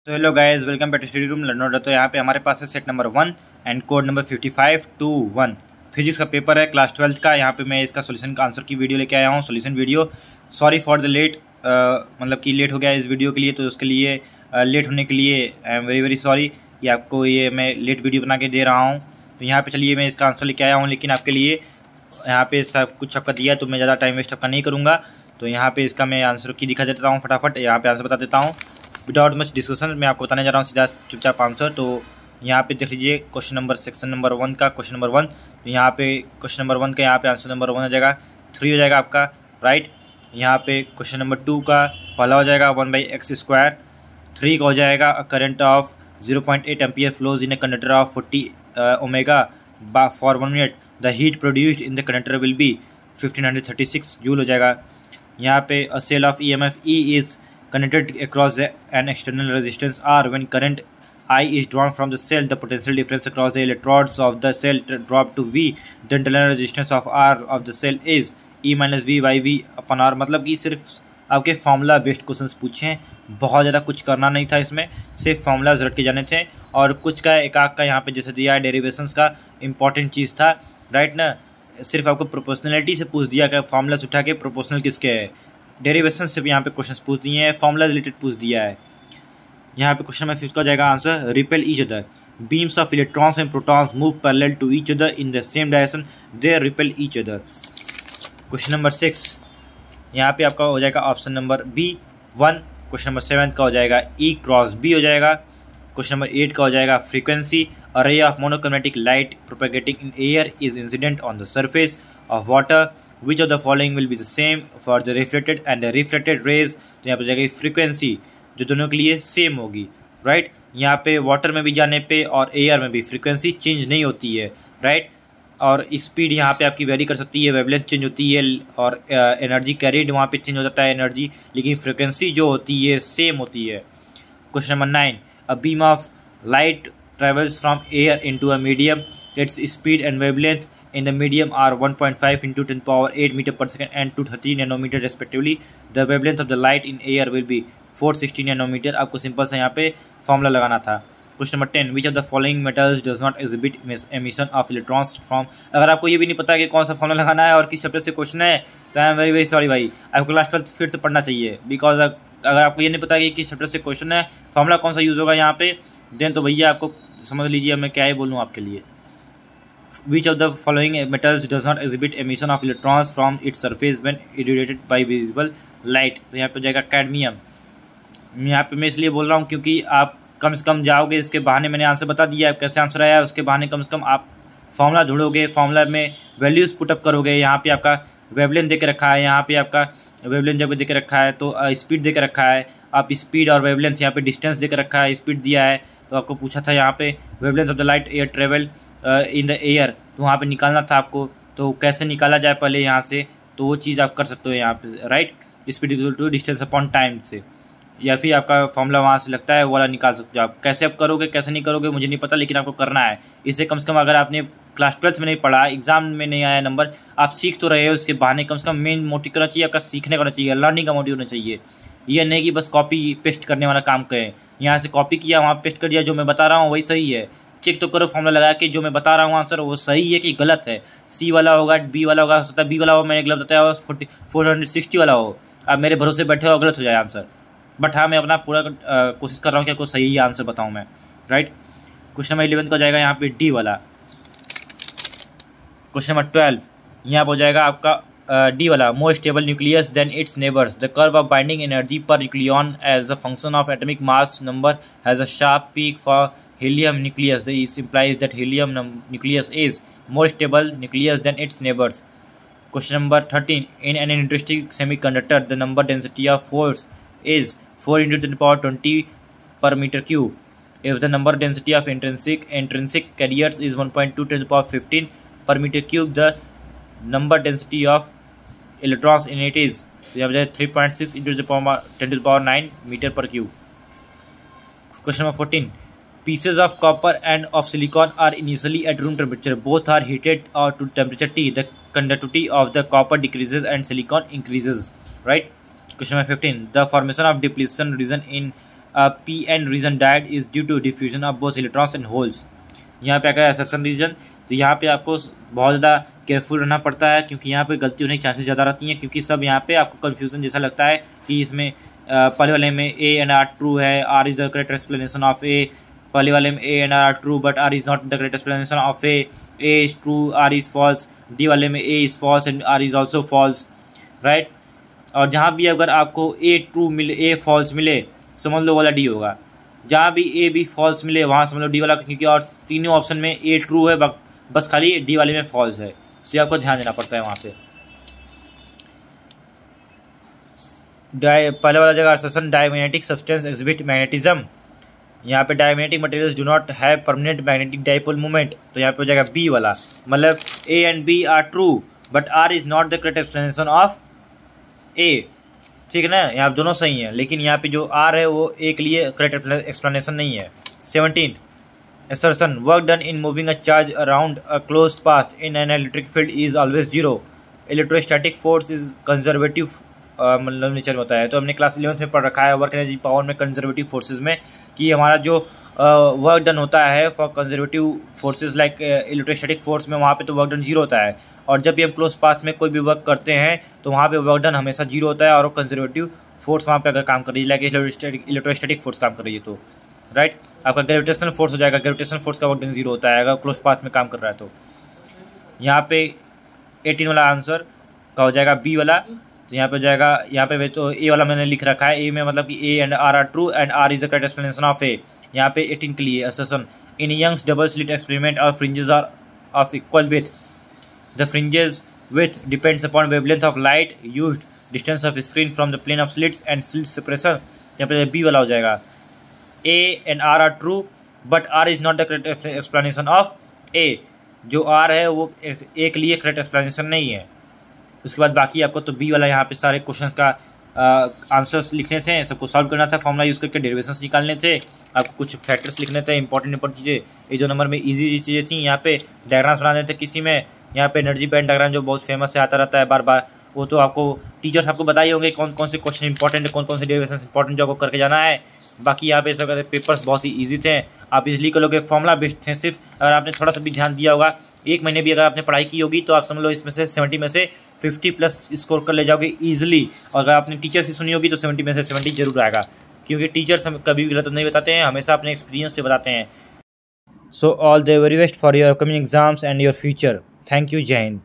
तो hello guys, welcome back to study room learner. तो यहाँ पे हमारे पास है set number 1 and code number 5521। Physics का पेपर है क्लास 12 का। यहाँ पे मैं इसका सोल्यूशन का आंसर की वीडियो लेके आया हूँ, solution video. Sorry for the late, मतलब कि लेट हो गया इस वीडियो के लिए, तो उसके लिए लेट होने के लिए आई एम वेरी सॉरी। ये आपको ये मैं लेट वीडियो बना के दे रहा हूँ। तो यहाँ पे चलिए मैं इसका आंसर लेके आया हूँ, लेकिन आपके लिए यहाँ पे सब कुछ आपका दिया है, तो मैं ज़्यादा टाइम वेस्ट आपका नहीं करूँगा। तो यहाँ पे इसका मैं आंसर की दिखा देता हूँ फटाफट। यहाँ पे आंसर बता देता हूँ विदाउट मच डिस्कशन। मैं आपको बताने जा रहा हूँ सीधा चुपचाप आंसर। तो यहाँ पे देख लीजिए क्वेश्चन नंबर सेक्शन नंबर 1 का क्वेश्चन नंबर 1। तो यहाँ पे क्वेश्चन नंबर 1 का यहाँ पे आंसर नंबर 1 हो जाएगा, 3 हो जाएगा आपका, राइट। यहाँ पे क्वेश्चन नंबर 2 का पहला हो जाएगा 1/x²। 3 का हो जाएगा current of 0.8 ampere flows in a conductor of 40 omega for 1 minute. The heat produced in the conductor will be 1536 joule हो जाएगा। यहाँ पे a cell of EMF E is connected across an external resistance R. When current I is drawn from the cell, the potential difference across the electrodes of the cell drop to V. The internal resistance of R of the cell is E minus V by V upon R। मतलब कि सिर्फ आपके formula based questions पूछे, बहुत ज़्यादा कुछ करना नहीं था इसमें, सिर्फ फार्मूलाज रट के जाने थे। और कुछ का एक आग का यहाँ पे जैसे दिया है डेरिवेशंस का इंपॉर्टेंट चीज़ था, राइट ना। सिर्फ आपको प्रोपोर्शनलिटी से पूछ दिया कि फार्मूलाज उठा के प्रोपोर्शनल किसके है। डेरिवेशन से भी यहाँ पे क्वेश्चन पूछ दिए हैं, फॉर्मूला रिलेटेड पूछ दिया है। यहाँ पे क्वेश्चन नंबर 5 का जाएगा answer, repel each other. Beams of electrons and protons move parallel to each other in the same direction, they repel each other. Question number 6 यहाँ पे आपका हो जाएगा option number B1। Question number 7 का हो जाएगा E क्रॉस B हो जाएगा। क्वेश्चन नंबर 8 का हो जाएगा frequency, a ray of monochromatic light propagating in air is incident on the surface of water. Which of the following will be the same for the reflected and the reflected rays। तो यहाँ पे जाएगी frequency, जो दोनों के लिए same होगी, right. यहाँ पे वाटर में भी जाने पे और एयर में भी फ्रीक्वेंसी चेंज नहीं होती है, राइट। और स्पीड यहाँ पे आपकी वेरी कर सकती है, वेवलेंथ चेंज होती है, और एनर्जी कैरिड वहाँ पे चेंज हो जाता है एनर्जी, लेकिन फ्रीक्वेंसी जो होती है सेम होती है। Question number 9, a beam of light travels from air into a medium, its speed and wavelength in the medium are 1.5 into 10 power 8 meter per second and 230 nanometer respectively. The wavelength of the light in air will be 460 nanometer। आपको simple सा यहाँ पे formula लगाना था। Question number 10, which of the following metals does not exhibit emission of electrons from। अगर आपको ये भी नहीं पता कि कौन सा फॉर्मूला लगाना है और किस चैप्टर से क्वेश्चन है, तो आई एम वेरी सॉरी भाई, आपको क्लास 12 फिर से पढ़ना चाहिए। बिकॉज अगर आपको ये नहीं पता कि किस चैप्टर से क्वेश्चन है, फॉर्मूला कौन सा यूज़ होगा यहाँ पे, देन तो भैया आपको समझ लीजिए मैं क्या ही बोलूँ आपके लिए। Which of the following metals does not exhibit emission of electrons from its surface when irradiated by visible light। तो यहाँ पे जाएगा कैडमियम। यहाँ पे मैं इसलिए बोल रहा हूँ क्योंकि आप कम से कम जाओगे, इसके बहाने मैंने आंसर बता दिया है कैसे आंसर आया है, उसके बहाने कम से कम आप फॉर्मूला ढूंढोगे, फॉर्मूला में वैल्यूज़ पुटअप करोगे। यहाँ पे आपका वेवलेंथ दे के रखा है, यहाँ पे आपका वेवलेंथ जब दे के रखा है, तो स्पीड दे के रखा है, आप स्पीड और वेवलेंथ, यहाँ पे डिस्टेंस दे के रखा है, स्पीड दिया है, तो आपको पूछा था यहाँ पे wavelength of the light air travel in the air, तो वहाँ पे निकालना था आपको। तो कैसे निकाला जाए पहले यहाँ से, तो वो चीज़ आप कर सकते हो यहाँ पे, right. Speed equal to distance upon time से, या फिर आपका फॉर्मूला वहाँ से लगता है वो वाला निकाल सकते हो आप। कैसे आप करोगे कैसे नहीं करोगे मुझे नहीं पता, लेकिन आपको करना है। इससे कम से कम अगर आपने क्लास 12 में नहीं पढ़ा, एग्जाम में नहीं आया नंबर, आप सीख तो रहे हो, उसके बहाने कम से कम मेन मोटिव करना चाहिए आपका, सीखने का होना चाहिए, लर्निंग का मोटिव होना चाहिए। ये नहीं कि बस कॉपी पेस्ट करने वाला काम करें, यहाँ से कॉपी किया वहाँ पेस्ट कर दिया, जो मैं बता रहा हूँ वही सही है। चेक तो करो फॉर्मूला लगा के जो मैं बता रहा हूँ आंसर वो सही है कि गलत है। सी वाला होगा, बी वाला होगा, हो सकता है बी वाला हो, मैंने गलत बताया, 460 वाला हो, आप मेरे भरोसे बैठे हो गलत हो जाए आंसर। बट हाँ, मैं अपना पूरा कोशिश कर रहा हूँ कि आपको सही आंसर बताऊँ मैं, राइट। क्वेश्चन नंबर 11 का हो जाएगा यहाँ पे डी वाला। क्वेश्चन नंबर 12 यहाँ पर हो जाएगा आपका डी वाला, more stable nucleus than its neighbours. The curve of binding energy per nucleon as a function of atomic mass number has a sharp peak for helium nucleus। This implies that helium nucleus is more stable nucleus than its neighbors। Question number 13, in an intrinsic semiconductor the number density of force is 4 into 10 power 20 per meter cube। If the number density of intrinsic carriers is 1.2 to the power 15 per meter cube, the number density of electrons in it is 3.6 into the power 10 to the power 9 meter per cube। Question number 14, pieces of copper and of silicon are initially at room temperature. Both are heated to temperature T. The conductivity of the copper decreases and silicon increases. Right? Question number 15. The formation of depletion region in P-N region died is due to diffusion of both electrons and holes। यहाँ पे अगर assertion reason, तो यहाँ पे आपको बहुत ज़्यादा careful रहना पड़ता है, क्योंकि यहाँ पे गलती होने की चांसेस ज़्यादा रहती हैं, क्योंकि सब यहाँ पे आपको कन्फ्यूजन जैसा लगता है कि इसमें पहले वाले में A and R ट्रू है, R is the correct explanation of A, पहले वाले में A and R true but R is not the correct explanation of A is true, R is false, D वाले में A is false and R is also false, right. और जहाँ भी अगर आपको A ट्रू मिले, A फॉल्स मिले, समझ लो वाला D होगा। जहाँ भी A B फॉल्स मिले वहाँ समझ लो D वाला, क्योंकि और तीनों ऑप्शन में A ट्रू है, बस खाली D वाले में फॉल्स है, तो ये आपको ध्यान देना पड़ता है वहाँ पे। पहले वाला जगह assertion diamagnetic substance exhibit magnetism, यहाँ पे diamagnetic materials do not have permanent magnetic dipole moment, तो यहाँ पे हो जाएगा बी वाला, मतलब A and B are true but R is not the correct explanation of A, ठीक है ना, यहाँ दोनों सही हैं, लेकिन यहाँ पे जो R है वो A के लिए करेक्ट एक्सप्लेनेशन नहीं है। 17th assertion, work done in moving a charge around a closed path in an electric field is always zero, electrostatic force is conservative, मतलब नेचर में होता है। तो हमने क्लास 11th में पढ़ रखा है वर्क एनर्जी पावर में कंजर्वेटिव फोर्सेज में, कि हमारा जो वर्क डन होता है for conservative forces like electrostatic force में, वहाँ पे तो वर्क डन जीरो होता है, और जब भी हम क्लोज पाथ में कोई भी वर्क करते हैं तो वहाँ पे वर्क डन हमेशा जीरो होता है, और वो कंजर्वेटिव फोर्स वहाँ पे अगर काम कर रही है, लाइक इलेक्ट्रोस्टैटिक फोर्स काम कर रही है तो, राइट। आपका ग्रेविटेशनल फोर्स हो जाएगा, ग्रेविटेशनल फोर्स का वर्क डन जीरो होता है अगर क्लोज पाथ में काम कर रहा है तो। यहाँ पे 18 वाला आंसर का हो जाएगा बी वाला, तो यहाँ पे हो जाएगा, यहाँ पे तो ए वाला मैंने लिख रखा है, ए में मतलब कि A and R R true and R is the correct explanation of A. यहाँ पे 18 के लिए assertion, in Young's double slit experiment और fringes are of equal with, the fringes with depends upon wavelength of light used, distance of screen from the plane of slits and slit separation. यहाँ पे B वाला हो जाएगा, A and R are true but R is not the correct explanation of A, जो R है वो A के लिए करेक्ट एक्सप्लेनेशन नहीं है। उसके बाद बाकी आपको तो B वाला यहाँ पे सारे क्वेश्चंस का आंसर्स लिखने थे, सबको सॉल्व करना था, फॉर्मूला यूज़ करके डेरिवेशंस निकालने थे, आपको कुछ फैक्टर्स लिखने थे, इंपॉर्टेंट चीज़ें, ये 2 नंबर में इजी चीज़ें थी। यहाँ पे डायग्राम्स बनाने थे किसी में, यहाँ पे एनर्जी बैंड डायग्राम जो बहुत फेमस है, आता रहता है बार बार, वो तो आपको टीचर्स आपको बताइए होंगे कौन कौन से क्वेश्चन इंपॉर्टेंट है, कौन कौन से डेरिवेशन इंपॉर्टेंट जो आपको करके जाना है। बाकी यहाँ पे सब पेपर्स बहुत ही इजी थे, आप इजली करोगे, फॉर्मूला बेस्ड थे सिर्फ, अगर आपने थोड़ा सा भी ध्यान दिया होगा, 1 महीने भी अगर आपने पढ़ाई की होगी तो आप समझ लो इसमें से 70 में से 50+ स्कोर कर ले जाओगे ईजिली, और अगर आपने टीचर से सुनी होगी तो 70 में से 70 जरूर आएगा, क्योंकि टीचर्स हम कभी भी गलत नहीं बताते हैं, हमेशा अपने एक्सपीरियंस पे बताते हैं। So all the very best for your upcoming exams and your future. Thank you, जय हिंद।